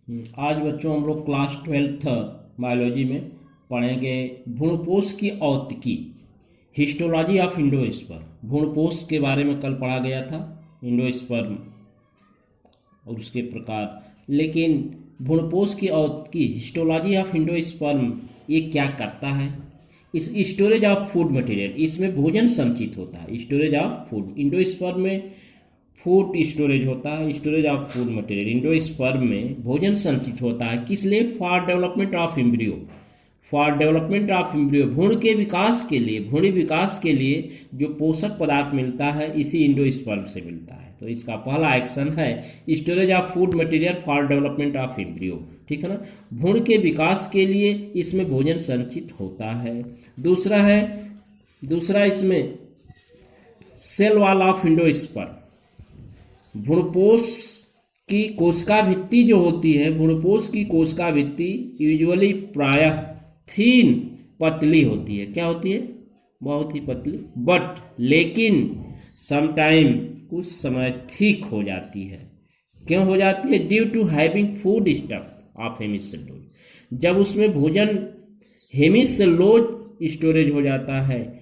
आज बच्चों हम लोग क्लास 12th बायोलॉजी में पढ़ेंगे भ्रूणपोष की औतकी, हिस्टोलॉजी ऑफ इंडोस्पर्म। भ्रूणपोष के बारे में कल पढ़ा गया था, इंडोस्पर्म और उसके प्रकार। लेकिन भ्रूणपोष की औतकी, हिस्टोलॉजी ऑफ इंडोस्पर्म, ये क्या करता है? इस स्टोरेज ऑफ फूड मटेरियल, इसमें भोजन संचित होता है। स्टोरेज ऑफ फूड, इंडोस्पर्म में फूड स्टोरेज होता है, storage of food material. Endosperm में भोजन संचित होता है, किस लिए? For development of embryo, for development of embryo, भ्रूण के विकास के लिए, भ्रूणी विकास के लिए जो पोषक पदार्थ मिलता है इसी इंडोस्पर्म से मिलता है। तो इसका पहला एक्शन है storage of food material for development of embryo, ठीक है ना। भ्रूण के विकास के लिए इसमें भोजन संचित होता है। दूसरा इसमें सेल वॉल ऑफ इंडोस्पर्म, भ्रूणपोष की कोशिका भित्ति जो होती है, भ्रूणपोष की कोशिका भित्ति यूजुअली प्रायः थीन, पतली होती है। क्या होती है? बहुत ही पतली, बट लेकिन समटाइम, कुछ समय थिक हो जाती है। क्यों हो जाती है? Due to having food stuff of hemicellulose, जब उसमें भोजन हेमिसेलुलोज स्टोरेज हो जाता है,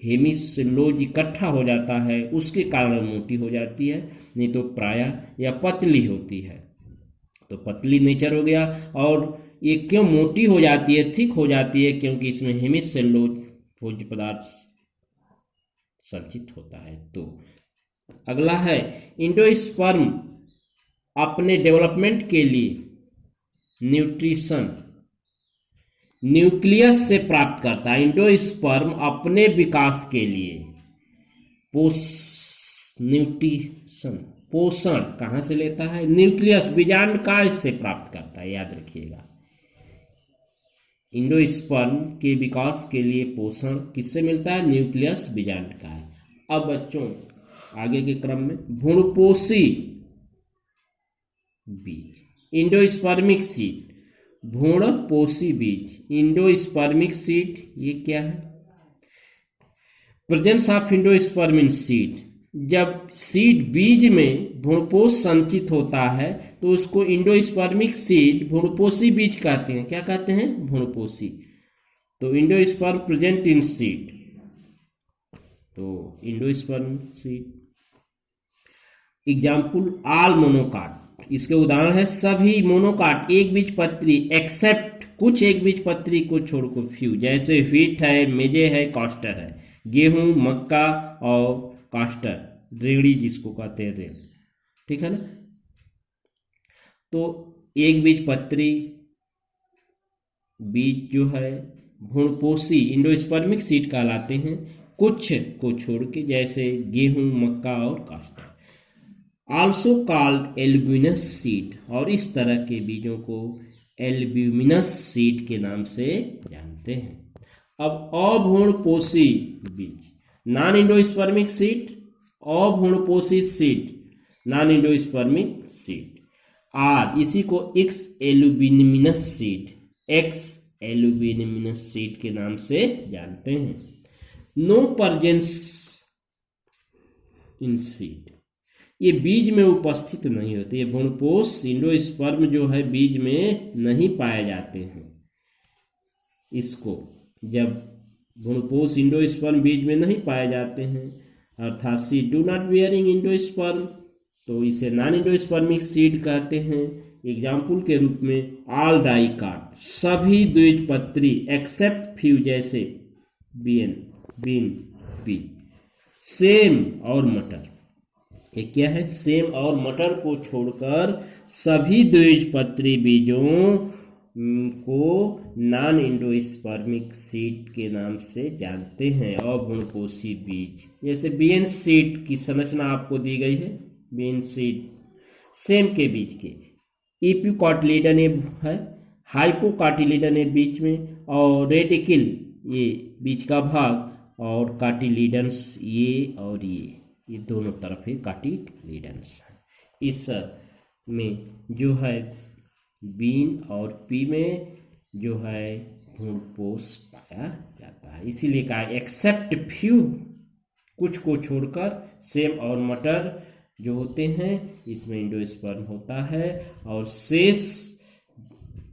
हेमिसेलुलोज इकट्ठा हो जाता है, उसके कारण मोटी हो जाती है, नहीं तो प्रायः या पतली होती है। तो पतली नेचर हो गया। और ये क्यों मोटी हो जाती है, थिक हो जाती है? क्योंकि इसमें हेमिसेलुलोज भोज्य पदार्थ संचित होता है। तो अगला है इंडोस्पर्म अपने डेवलपमेंट के लिए न्यूट्रिशन न्यूक्लियस से प्राप्त करता है। इंडोस्पर्म अपने विकास के लिए न्यूट्रिशन, पोषण कहाँ से लेता है? न्यूक्लियस, बीजांडकाय से प्राप्त करता है, याद रखिएगा। इंडोस्पर्म के विकास के लिए पोषण किससे मिलता है? न्यूक्लियस, बीजांडकाय। अब बच्चों आगे के क्रम में भ्रूणपोषी बीज, इंडोस्पर्मिक सीड, भ्रूणपोषी बीज, इंडोस्पर्मिक सीड, ये क्या है? Presence of endosperm in seed, जब सीड बीज में भ्रूणपोष संचित होता है तो उसको इंडोस्पर्मिक सीड, भ्रूणपोषी बीज कहते हैं। क्या कहते हैं? भ्रूणपोषी। तो इंडोस्पर्म प्रेजेंट इन सीड, तो endosperm seed. Example all monocot, इसके उदाहरण है सभी मोनोकाट, एक बीज पत्री, एक्सेप्ट कुछ एक बीज पत्री को छोड़कर फ्यू, जैसे व्हीट है, मेजे है, कास्टर है, गेहूं, मक्का और कास्टर, रेड़ी जिसको कहते हैं, रेड़, ठीक है ना। तो एक बीज पत्री बीज जो है भ्रूणपोषी इंडोस्पर्मिक सीड कहलाते हैं, कुछ को छोड़ के, जैसे गेहूं, मक्का और castor. Also called albuminous seed, और इस तरह के बीजों को एल्ब्यूमिनस सीड के नाम से जानते हैं। अब अभ्रूणपोषी बीज, नॉन इंडोस्पर्मिक सीड, अभ्रूणपोषी seed, non endospermic seed, or इसी को ex albuminous seed, ex albuminous seed के नाम से जानते हैं। नो प्रेजेंस इन सीड, ये बीज में उपस्थित नहीं होते, ये भ्रूणपोष इंडोस्पर्म जो है बीज में नहीं पाए जाते हैं। इसको जब भ्रूणपोष इंडोस्पर्म बीज में नहीं पाए जाते हैं, अर्थात seed do not bearing endosperm, तो इसे नॉन इंडोस्पर्मिक सीड कहते हैं। एग्जाम्पल के रूप में ऑल डाइकाट, सभी द्विबीजपत्री, एक्सेप्ट फ्यू, जैसे बीन, पी, सेम और मटर। ये क्या है? सेम और मटर को छोड़कर सभी द्विबीजपत्री बीजों को नॉन इंडोस्पर्मिक सीड के नाम से जानते हैं, अभ्रूणपोषी बीज। जैसे बीन सीड की संरचना आपको दी गई है, बीन सीड सेम के बीज के, इपिकोटिलिडन है, हाइपोकोटिलिडन है बीच में, और रेडिकल ये बीच का भाग, और कार्टिलिडन्स ये और ये दोनों तरफ है कार्टिलिडन्स। इस में जो है बीन और पी में जो है भ्रूणपोष पाया जाता है। इसीलिए कहा एक्सेप्ट फ्यू, कुछ को छोड़कर, सेम और मटर जो होते हैं इसमें एंडोस्पर्म होता है, और शेष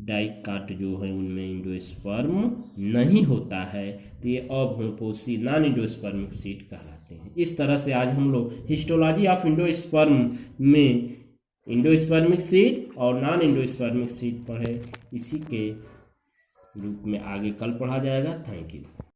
डाइकाट जो है उनमें एंडोस्पर्म नहीं होता है। तो ये अभ्रूणपोषी नॉन एंडोस्पर्मिक सीड कहलाते हैं। इस तरह से आज हम लोग हिस्टोलॉजी ऑफ एंडोस्पर्म में एंडोस्पर्मिक सीड और नॉन एंडोस्पर्मिक सीड पढ़े। इसी के रूप में आगे कल पढ़ा जाएगा। Thank you.